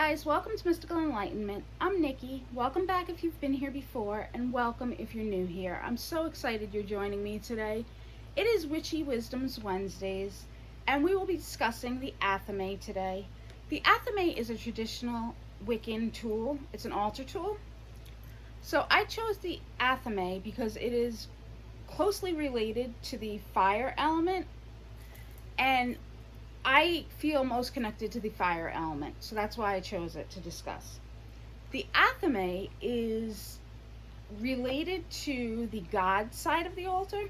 guys, welcome to Mystical Enlightenment. I'm Nikki. Welcome back if you've been here before, and welcome if you're new here. I'm so excited you're joining me today. It is Witchy Wisdoms Wednesdays, and we will be discussing the Athame today. The Athame is a traditional Wiccan tool. It's an altar tool. So I chose the Athame because it is closely related to the fire element, and I feel most connected to the fire element, so that's why I chose it to discuss. The Athame is related to the God side of the altar.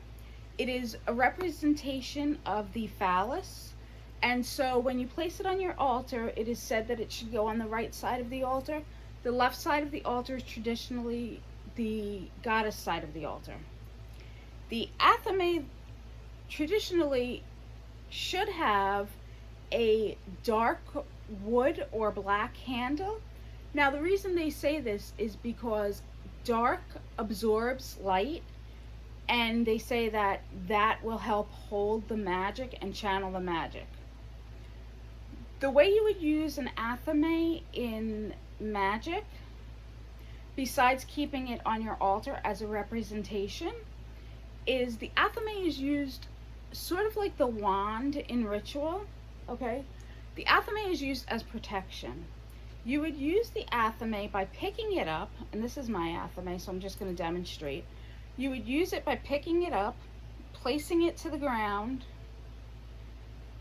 It is a representation of the phallus, and so when you place it on your altar, it is said that it should go on the right side of the altar. The left side of the altar is traditionally the goddess side of the altar. The Athame traditionally should have a dark wood or black handle. Now the reason they say this is because dark absorbs light, and they say that that will help hold the magic and channel the magic. The way you would use an Athame in magic, besides keeping it on your altar as a representation, is the Athame is used sort of like the wand in ritual. Okay, the Athame is used as protection. You would use the Athame by picking it up, and this is my Athame, so I'm just going to demonstrate. You would use it by picking it up, placing it to the ground,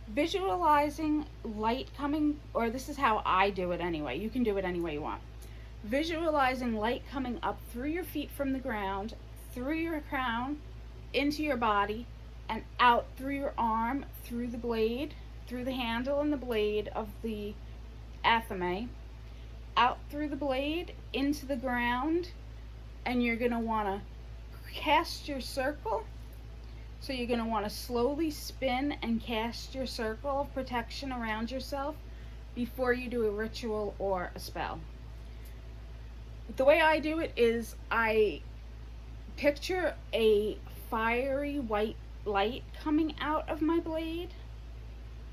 visualizing light coming, or this is how I do it anyway. You can do it any way you want. Visualizing light coming up through your feet from the ground, through your crown, into your body, and out through your arm, through the blade, through the handle and the blade of the Athame, out through the blade, into the ground, and you're going to want to cast your circle. So you're going to want to slowly spin and cast your circle of protection around yourself before you do a ritual or a spell. The way I do it is I picture a fiery white light coming out of my blade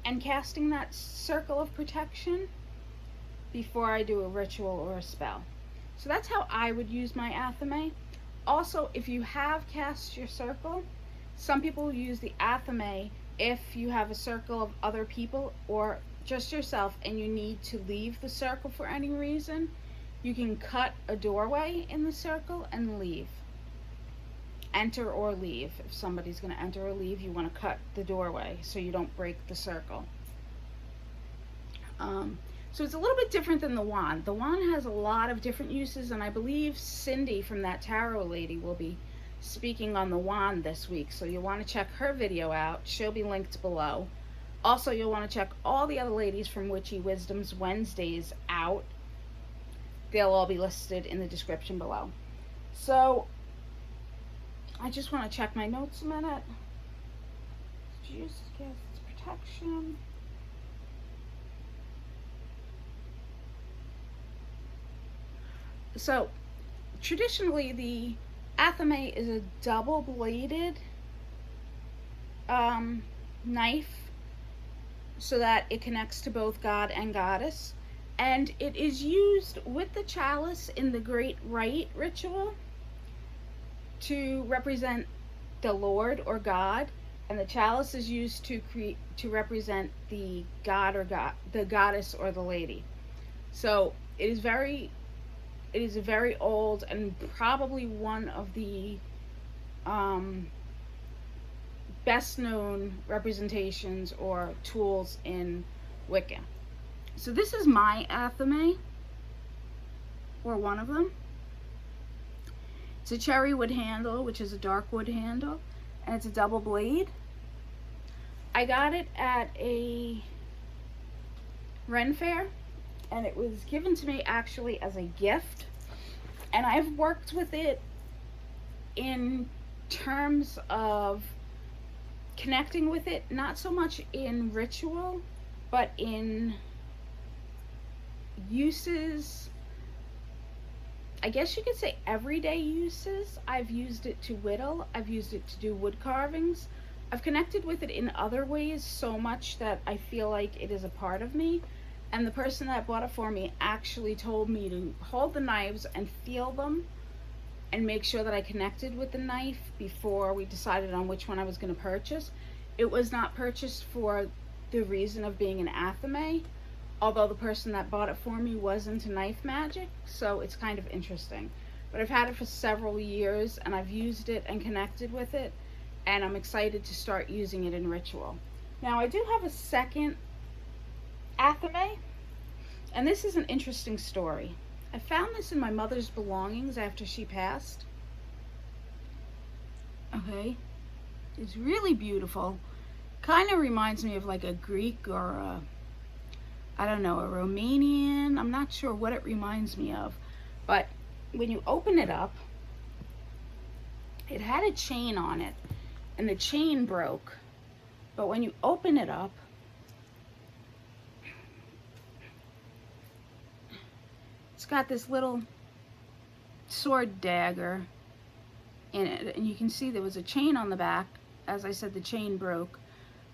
and casting that circle of protection before I do a ritual or a spell. So that's how I would use my Athame. Also, if you have cast your circle, some people use the Athame if you have a circle of other people or just yourself and you need to leave the circle for any reason. You can cut a doorway in the circle and leave. Enter or leave. If somebody's going to enter or leave, you want to cut the doorway so you don't break the circle. So it's a little bit different than the wand. The wand has a lot of different uses, and I believe Cindy from that tarot lady will be speaking on the wand this week, so you'll want to check her video out. She'll be linked below. Also, you'll want to check all the other ladies from Witchy Wisdoms Wednesdays out. They'll all be listed in the description below. So I just want to check my notes a minute. Jesus, protection. So traditionally the Athame is a double-bladed knife so that it connects to both God and Goddess, and it is used with the chalice in the Great Rite ritual to represent the Lord or God, and the chalice is used to represent the God or the goddess or the lady. So it is a very old and probably one of the best known representations or tools in Wicca. So this is my Athame, or one of them. It's a cherry wood handle, which is a dark wood handle, and it's a double blade. I got it at a Ren fair, and it was given to me actually as a gift, and I've worked with it in terms of connecting with it, not so much in ritual, but in uses, I guess you could say everyday uses. I've used it to whittle, I've used it to do wood carvings, I've connected with it in other ways so much that I feel like it is a part of me. And the person that bought it for me actually told me to hold the knives and feel them and make sure that I connected with the knife before we decided on which one I was going to purchase. It was not purchased for the reason of being an Athame, although the person that bought it for me was into knife magic, so it's kind of interesting. But I've had it for several years and I've used it and connected with it, and I'm excited to start using it in ritual. Now, I do have a second Athame, and this is an interesting story. I found this in my mother's belongings after she passed. Okay, it's really beautiful. Kind of reminds me of like a Greek or a, I don't know, a Romanian. I'm not sure what it reminds me of. But when you open it up, it had a chain on it, and the chain broke. But when you open it up, it's got this little sword dagger in it, and you can see there was a chain on the back. As I said, the chain broke.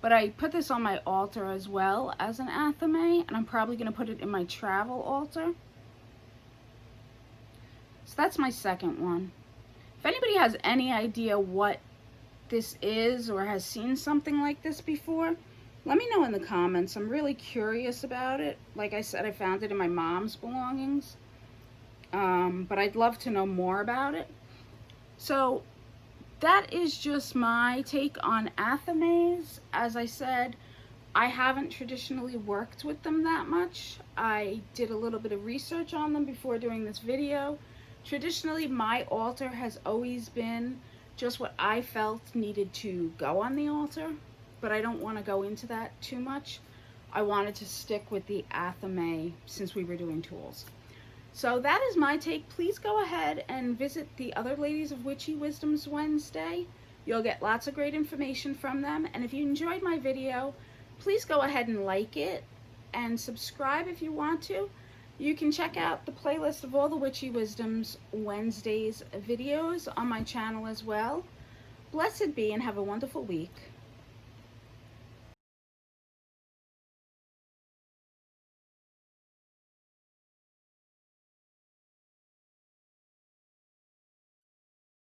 But I put this on my altar as well as an Athame, and I'm probably going to put it in my travel altar. So that's my second one. If anybody has any idea what this is or has seen something like this before, let me know in the comments. I'm really curious about it. Like I said, I found it in my mom's belongings. But I'd love to know more about it. So that is just my take on Athames. As I said, I haven't traditionally worked with them that much. I did a little bit of research on them before doing this video. Traditionally, my altar has always been just what I felt needed to go on the altar, but I don't want to go into that too much. I wanted to stick with the Athame since we were doing tools. So that is my take. Please go ahead and visit the other ladies of Witchy Wisdoms Wednesday. You'll get lots of great information from them. And if you enjoyed my video, please go ahead and like it and subscribe if you want to. You can check out the playlist of all the Witchy Wisdoms Wednesdays videos on my channel as well. Blessed be and have a wonderful week.